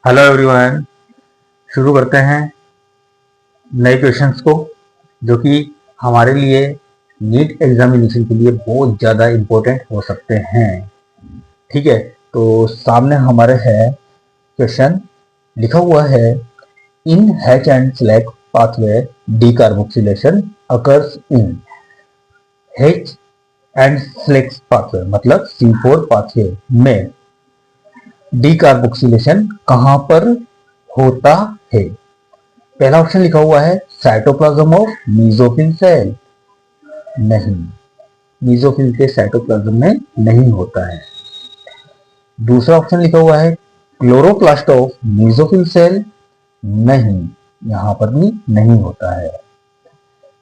Hello everyone. शुरू करते हैं नए क्वेश्चंस को, जो कि हमारे लिए नीट एग्जामिनेशन के लिए बहुत ज़्यादा इम्पोर्टेंट हो सकते हैं। ठीक है, तो सामने हमारे है क्वेश्चन लिखा हुआ है, in Hatch and Slack pathway decarboxylation occurs in Hatch and Slack pathway, मतलब C4 पाथवे में डीकार्बोक्सिलेशन कहां पर होता है। पहला ऑप्शन लिखा हुआ है साइटोप्लाज्म ऑफ मीजोफिल सेल, नहीं, मीजोफिल के साइटोप्लाज्म में नहीं होता है। दूसरा ऑप्शन लिखा हुआ है क्लोरोप्लास्ट ऑफ मीजोफिल सेल, नहीं, यहां पर भी नहीं होता है।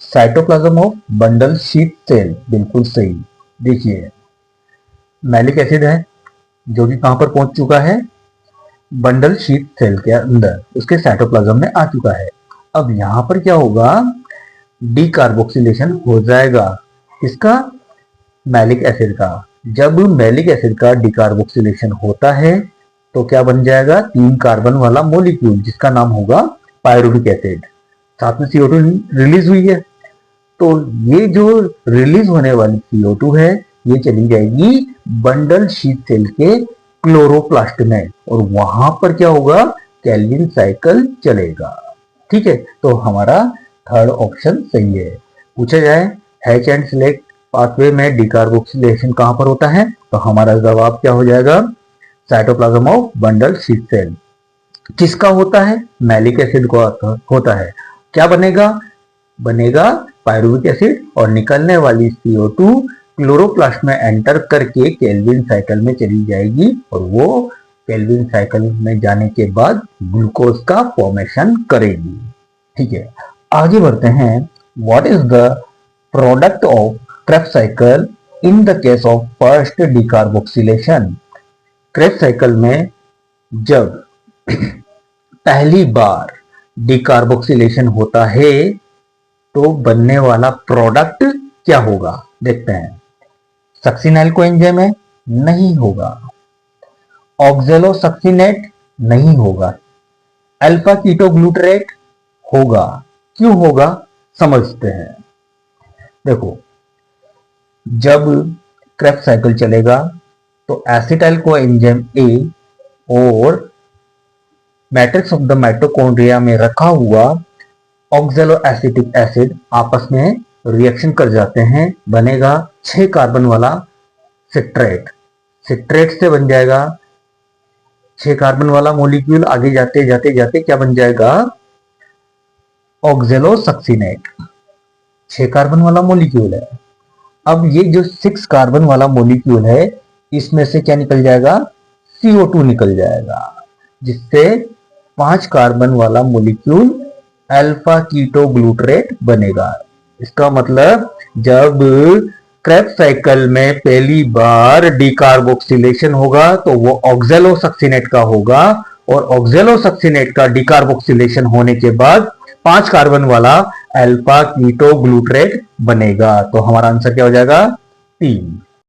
Cytoplasm of bundle sheath cell, बिल्कुल सही। देखिए, मैलिक एसिड है जो कि कहां पर पहुंच चुका है, बंडल शीथ सेल के अंदर, उसके साइटोप्लाज्म में आ चुका है। अब यहां पर क्या होगा, डीकार्बोक्सिलेशन हो जाएगा इसका, मैलिक एसिड का। जब मैलिक एसिड का डीकार्बोक्सिलेशन होता है तो क्या बन जाएगा, 3 कार्बन वाला मोलिक्यूल जिसका नाम होगा पायरुविक एसिड। साथ में CO2 रिलीज हुई है, तो ये जो रिलीज होने वाली CO2 है ये चली जाएगी बंडल शीथ सेल के क्लोरोप्लास्ट में, और वहां पर क्या होगा, केल्विन साइकिल चलेगा। ठीक है, तो हमारा थर्ड ऑप्शन सही है। पूछा जाए हैच एंड स्लैक पाथवे में डीकार्बोक्सिलेशन कहां पर होता है, तो हमारा जवाब क्या हो जाएगा, cytoplasm of bundle sheath cell. किसका होता है, मैलिक एसिड को होता है। क्या बनेगा, बनेगा पायरुविक एसिड, और निकलने वाली CO2 क्लोरोप्लास्ट में एंटर करके केल्विन साइकिल में चली जाएगी, और वो केल्विन साइकिल में जाने के बाद ग्लूकोज का फॉर्मेशन करेगी। ठीक है, आगे बढ़ते हैं। What is the product of Krebs cycle in the case of first decarboxylation. Krebs cycle में जब पहली बार डीकार्बोक्सिलेशन होता है तो बनने वाला प्रोडक्ट क्या होगा, देखते हैं। सक्सिनाइल कोएंजाइम है, नहीं होगा। ऑक्जेलोसक्सिनेट नहीं होगा। अल्फा कीटोग्लूटरेट होगा। क्यों होगा, समझते हैं। देखो, जब क्रेब्स साइकिल चलेगा तो एसिटाइल कोएंजाइम ए और मैट्रिक्स ऑफ द माइटोकॉन्ड्रिया में रखा हुआ ऑक्जेलो एसिटिक एसिड आपस में रिएक्शन कर जाते हैं, बनेगा 6 कार्बन वाला सिट्रेट। सिट्रेट से बन जाएगा 6 कार्बन वाला मॉलिक्यूल, आगे जाते जाते जाते क्या बन जाएगा, ऑक्जेलोसक्सिनेट। 6 कार्बन वाला मॉलिक्यूल है। अब ये जो 6 कार्बन वाला मॉलिक्यूल है, इसमें से क्या निकल जाएगा, CO2 निकल जाएगा, जिससे 5 कार्बन वाला मॉलिक्यूल अल्फा कीटोग्लूटरेट बनेगा। इसका मतलब जब क्रेब्स साइकिल में पहली बार डीकार्बोक्सिलेशन होगा तो वो ऑक्जेलोसक्सिनेट का होगा, और ऑक्जेलोसक्सिनेट का डीकार्बोक्सिलेशन होने के बाद 5 कार्बन वाला अल्फा कीटोग्लूटरेट बनेगा। तो हमारा आंसर क्या हो जाएगा, 3।